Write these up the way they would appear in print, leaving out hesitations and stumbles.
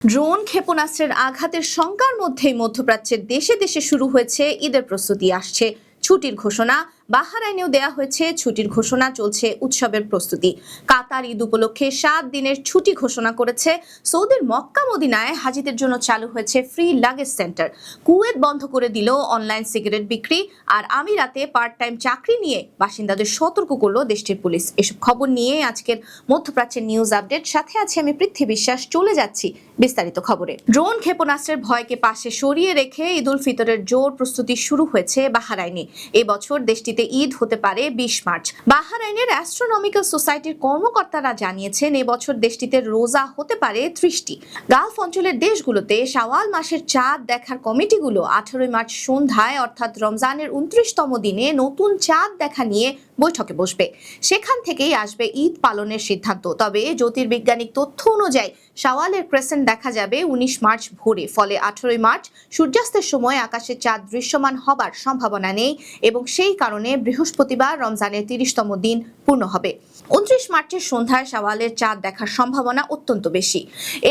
Drone ক্ষেপণাস্ত্রের আঘাতের শঙ্কার মধ্যেই মধ্যপ্রাচ্যের দেশে দেশে শুরু হয়েছে ঈদের প্রস্তুতি। আসছে ছুটির ঘোষণা, বাহরাইনেও দেয়া হয়েছে ছুটির ঘোষণা, চলছে উৎসবের প্রস্তুতি। কাতার ঈদ উপলক্ষে 7 দিনের ছুটি ঘোষণা করেছে। সৌদির মক্কা মদিনায় হাজিদের জন্য চালু হয়েছে ফ্রি লাগেজ সেন্টার। কুয়েত বন্ধ করে দিল অনলাইন সিগারেট বিক্রি, আর আমিরাতে পার্ট টাইম চাকরি নিয়ে বাসিন্দাদের সতর্ক করলো দেশটির পুলিশ। এসব খবর নিয়ে আজকের মধ্যপ্রাচ্যের নিউজ আপডেট, সাথে আছে আমি পৃথ্বী বিশ্বাস। চলে যাচ্ছি বিস্তারিত খবরে। ড্রোন ক্ষেপণাস্ত্রের ভয়কে পাশে সরিয়ে রেখে ঈদ উল ফিতরের জোর প্রস্তুতি শুরু হয়েছে বাহরাইনে। এবছর দেশটিতে ঈদ হতে পারে 20 মার্চ। বাহরাইনের অ্যাস্ট্রোনমিক্যাল সোসাইটির কর্মকর্তারা জানিয়েছেন এবছর দেশটিতে রোজা হতে পারে 30টি। গালফ অঞ্চলের দেশগুলোতে শাওয়াল মাসের চাঁদ দেখার কমিটিগুলো 18 মার্চ সন্ধ্যায় অর্থাৎ রমজানের 29তম দিনে নতুন চাঁদ দেখা নিয়ে বৈঠকে বসবে। সেখান থেকেই আসবে ঈদ পালনের সিদ্ধান্ত। তবে জ্যোতির্বৈজ্ঞানিক তথ্য অনুযায়ী শাওয়ালের ক্রেসেন্ট দেখা যাবে 19 মার্চ ভোরে, ফলে 18 মার্চ সূর্যাস্তের সময় আকাশে চাঁদ দৃশ্যমান হবার সম্ভাবনা নেই এবং সেই কারণে বৃহস্পতিবার রমজানের 30তম দিন পূর্ণ হবে। 29 মার্চের সন্ধ্যায় শাওয়ালের চাঁদ দেখার সম্ভাবনা অত্যন্ত বেশি।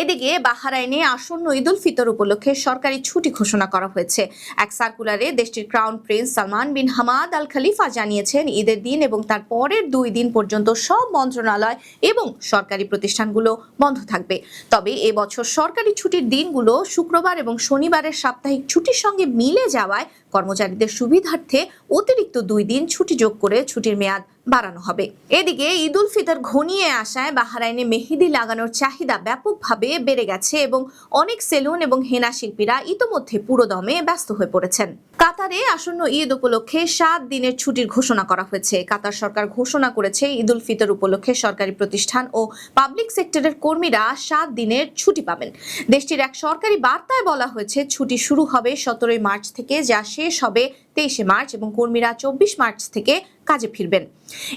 এদিকে বাহরাইনে আসন্ন ঈদ উল ফিতর উপলক্ষে সরকারি ছুটি ঘোষণা করা হয়েছে। এক সার্কুলারে দেশটির crown prince Salman bin Hamad Al Khalifa জানিয়েছেন ঈদের দিন এবং তার পরের 2 দিন পর্যন্ত সব মন্ত্রণালয় এবং সরকারি প্রতিষ্ঠানগুলো বন্ধ থাকবে। তবে এবছর সরকারি ছুটির দিনগুলো শুক্রবার এবং শনিবারের সাপ্তাহিক ছুটির সঙ্গে মিলে যাওয়ায় কর্মচারীদের সুবিধার্থে অতিরিক্ত 2 দিন ছুটি যোগ করে ছুটির মেয়াদ বাড়ানো হবে। এদিকে ঈদ উল ফিতর ঘনিয়ে আসায় বাহরাইনে মেহেদি লাগানোর চাহিদা ব্যাপকভাবে বেড়ে গেছে এবং অনেক সেলুন এবং হেনা শিল্পীরা ইতোমধ্যে পুরোদমে ব্যস্ত হয়ে পড়েছেন। কাতারে আসন্ন ঈদ উপলক্ষে 7 দিনের ছুটির ঘোষণা করা হয়েছে। কাতার সরকার ঘোষণা করেছে ঈদ উল ফিতর উপলক্ষে সরকারি প্রতিষ্ঠান ও পাবলিক সেক্টরের কর্মীরা 7 দিনের ছুটি পাবেন। দেশটির এক সরকারি বার্তায় বলা হয়েছে ছুটি শুরু হবে 17 মার্চ থেকে, যা শেষ হবে 23 মার্চ এবং কর্মীরা 24 মার্চ থেকে কাজে ফিরবেন।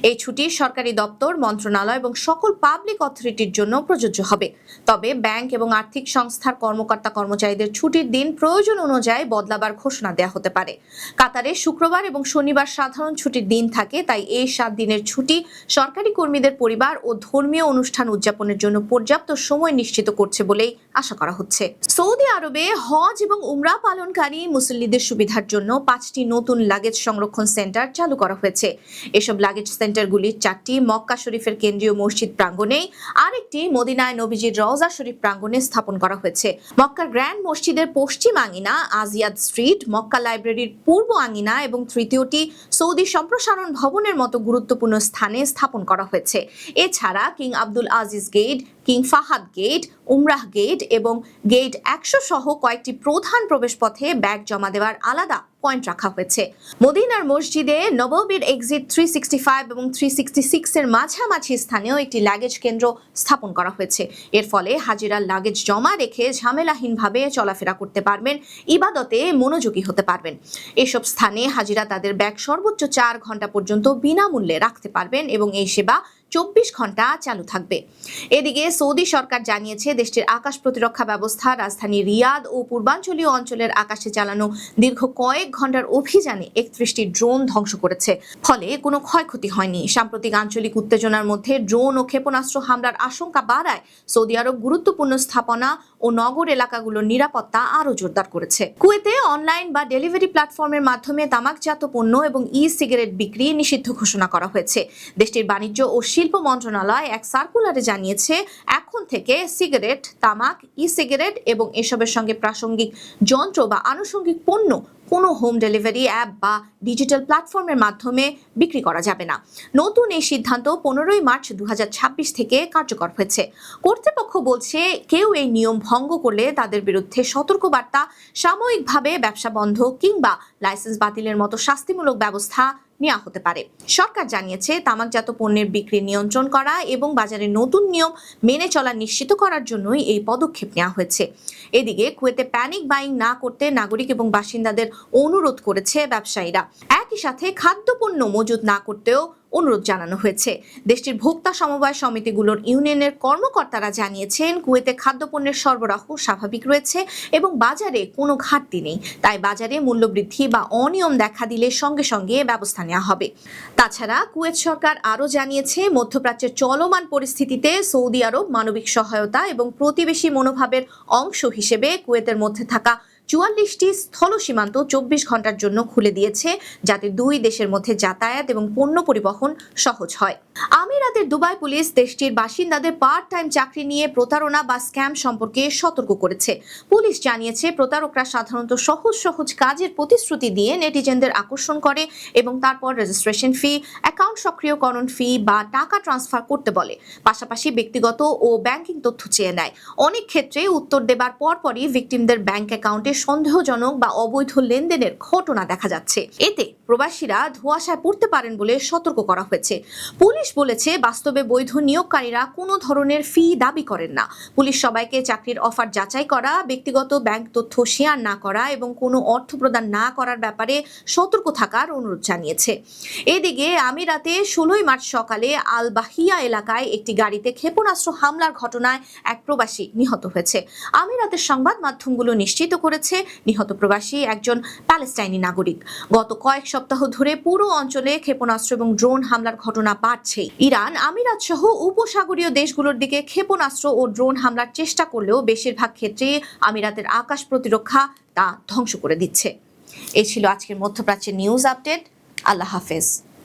এই ছুটি সরকারি দপ্তর, মন্ত্রণালয় এবং সকল পাবলিক অথরিটির জন্য প্রযোজ্য হবে। তবে ব্যাংক এবং আর্থিক সংস্থার কর্মকর্তা কর্মচারীদের ছুটির দিন প্রয়োজন অনুযায়ী বদলাবার ঘোষণা দেওয়া হতে পারে। কাতারে শুক্রবার এবং শনিবার সাধারণ ছুটির দিন থাকে, তাই এই 7 দিনের ছুটি সরকারি কর্মীদের পরিবার ও ধর্মীয় অনুষ্ঠান উদযাপনের জন্য পর্যাপ্ত সময় নিশ্চিত করছে বলেই আশা করা হচ্ছে। সৌদি আরবে হজ এবং উমরা পালনকারী মুসল্লিদের সুবিধার জন্য 5টি নতুন লাগেজ সংরক্ষণ সেন্টার চালু করা হয়েছে। এসব লাগেজ সেন্টারগুলির 4টি মক্কা শরীফের কেন্দ্রীয় মসজিদ প্রাঙ্গণে, আরেকটি মদিনায় নবীজির রওজা শরীফ প্রাঙ্গণে স্থাপন করা হয়েছে। মক্কার গ্র্যান্ড মসজিদের পশ্চিম আঙিনা আজিয়াদ স্ট্রিট, মক্কা লাইব্রেরির পূর্ব আঙিনা এবং তৃতীয়টি সৌদি সম্প্রসারণ ভবনের মতো গুরুত্বপূর্ণ স্থানে স্থাপন করা হয়েছে। এছাড়া king Abdul Aziz gate, king Fahad gate, Umrah gate এবং গেট 100 সহ কয়েকটি প্রধান প্রবেশপথে ব্যাগ জমা দেওয়ার আলাদা পয়েন্ট রাখা হয়েছে। মদিনার মসজিদে নববীর এক্সিট 365 এবং 366 এর মাঝামাঝি স্থানেও একটি লাগেজ কেন্দ্র স্থাপন করা হয়েছে। এর ফলে হাজিরা লাগেজ জমা রেখে ঝামেলাহীনভাবে চলাফেরা করতে পারবেন, ইবাদতে মনোযোগী হতে পারবেন। এসব স্থানে হাজিরা তাদের ব্যাগ সর্বোচ্চ 4 ঘন্টা পর্যন্ত বিনামূল্যে রাখতে পারবেন এবং এই সেবা 24 ঘন্টা চালু থাকবে। এদিকে সৌদি সরকার জানিয়েছে দেশটির আকাশ প্রতিরক্ষা ব্যবস্থা রাজধানী রিয়াদ ও পূর্বাঞ্চলীয় অঞ্চলের আকাশে চালানো দীর্ঘ কয়েক ঘন্টার অভিযানে 31টি ড্রোন ধ্বংস করেছে, ফলে কোনো ক্ষয়ক্ষতি হয়নি। সাম্প্রতিক আঞ্চলিক উত্তেজনার মধ্যে ড্রোন ও ক্ষেপণাস্ত্র হামলার আশঙ্কা বাড়ায় সৌদি আরব গুরুত্বপূর্ণ স্থাপনা ও নগর এলাকাগুলোর নিরাপত্তা আরও জোরদার করেছে। কুয়েতে অনলাইন বা ডেলিভারি প্ল্যাটফর্মের মাধ্যমে তামাকজাত পণ্য এবং সিগারেট বিক্রি নিষিদ্ধ ঘোষণা করা হয়েছে। দেশটির বাণিজ্য ও শিল্প মন্ত্রণালয় এক সার্কুলারে জানিয়েছে এখন থেকে সিগারেট, তামাক, সিগারেট এবং এসবের সঙ্গে প্রাসঙ্গিক যন্ত্র বা আনুষঙ্গিক পণ্য কোনো হোম ডেলিভারি অ্যাপ বা ডিজিটাল প্ল্যাটফর্মের মাধ্যমে বিক্রি করা যাবে না। নতুন এই সিদ্ধান্ত 15 মার্চ 2026 থেকে কার্যকর হয়েছে। কর্তৃপক্ষ বলছে কেউ এই নিয়ম ভঙ্গ করলে তাদের বিরুদ্ধে সতর্কবার্তা, সাময়িকভাবে ব্যবসা বন্ধ কিংবা লাইসেন্স বাতিলের মতো শাস্তিমূলক ব্যবস্থা নেওয়া হতে পারে। সরকার জানিয়েছে তামাকজাত পণ্যের বিক্রি নিয়ন্ত্রণ করা এবং বাজারে নতুন নিয়ম মেনে চলা নিশ্চিত করার জন্যই এই পদক্ষেপ নেওয়া হয়েছে। এদিকে কুয়েতে প্যানিক বাইং না করতে নাগরিক এবং বাসিন্দাদের অনুরোধ করেছে ব্যবসায়ীরা। এক একই সাথে খাদ্যপণ্য মজুত না করতেও অনুরোধ জানানো হয়েছে। দেশটির ভোক্তা সমবায় সমিতিগুলোর ইউনিয়নের কর্মকর্তারা জানিয়েছেন, কুয়েতে খাদ্যপণ্যের সরবরাহ স্বাভাবিক রয়েছে এবং বাজারে কোনো ঘাটতি নেই। তাই বাজারে মূল্যবৃদ্ধি বা অনিয়ম দেখা দিলে সঙ্গে সঙ্গে ব্যবস্থা নেওয়া হবে। তাছাড়া কুয়েত সরকার আরও জানিয়েছে, মধ্যপ্রাচ্যের চলমান পরিস্থিতিতে সৌদি আরব মানবিক সহায়তা এবং প্রতিবেশী মনোভাবের অংশ হিসেবে কুয়েতের মধ্যে থাকা 44টি স্থল সীমান্ত 24 ঘন্টার জন্য খুলে দিয়েছে, যাতে দুই দেশের মধ্যে যাতায়াত এবং পণ্য পরিবহন সহজ হয়। আমিরাতের দুবাই পুলিশ দেশটির বাসিন্দাদের পার্ট টাইম চাকরি নিয়ে প্রতারণা বা স্ক্যাম সম্পর্কে সতর্ক করেছে। পুলিশ জানিয়েছে, প্রতারকরা সাধারণত সহজ কাজের প্রতিশ্রুতি দিয়ে নেটিজেনদের আকর্ষণ করে এবং তারপর রেজিস্ট্রেশন ফি, অ্যাকাউন্ট সক্রিয়করণ ফি বা টাকা ট্রান্সফার করতে বলে। পাশাপাশি ব্যক্তিগত ও ব্যাংকিং তথ্য চেয়ে নেয়। অনেক ক্ষেত্রে উত্তর দেবার পরপরই ভিকটিমদের ব্যাংক অ্যাকাউন্টে সন্দেহজনক বা অবৈধ লেনদেনের ঘটনা দেখা যাচ্ছে। এতে প্রবাসীরা ধোঁয়াশায় পড়তে পারেন বলে সতর্ক করা হয়েছে। পুলিশ বলেছে, বাস্তবে বৈধ নিয়োগকারীরা কোনো ধরনের ফি দাবি করেন না। পুলিশ সবাইকে চাকরির অফার যাচাই করা, ব্যক্তিগত ব্যাংক তথ্য শেয়ার না করা এবং কোনো অর্থ প্রদান না করার ব্যাপারে সতর্ক থাকার অনুরোধ জানিয়েছে। এদিকে আমিরাতে 16 মার্চ সকালে আল বাহিয়া এলাকায় একটি গাড়িতে ক্ষেপণাস্ত্র হামলার ঘটনায় এক প্রবাসী নিহত হয়েছে। আমিরাতের সংবাদ মাধ্যমগুলো নিশ্চিত করেছে, নিহত প্রবাসী একজন প্যালেস্টাইনি নাগরিক। গত কয়েক সপ্তাহ ধরে পুরো অঞ্চলে ক্ষেপণাস্ত্র এবং ড্রোন হামলার ঘটনা বাড়ছে। ইরান আমিরাত সহ উপসাগরীয় দেশগুলোর দিকে ক্ষেপণাস্ত্র ও ড্রোন হামলার চেষ্টা করলেও বেশিরভাগ ক্ষেত্রে আমিরাতের আকাশ প্রতিরক্ষা তা ধ্বংস করে দিচ্ছে। এই ছিল আজকের মধ্যপ্রাচ্যের নিউজ আপডেট। আল্লাহ হাফেজ।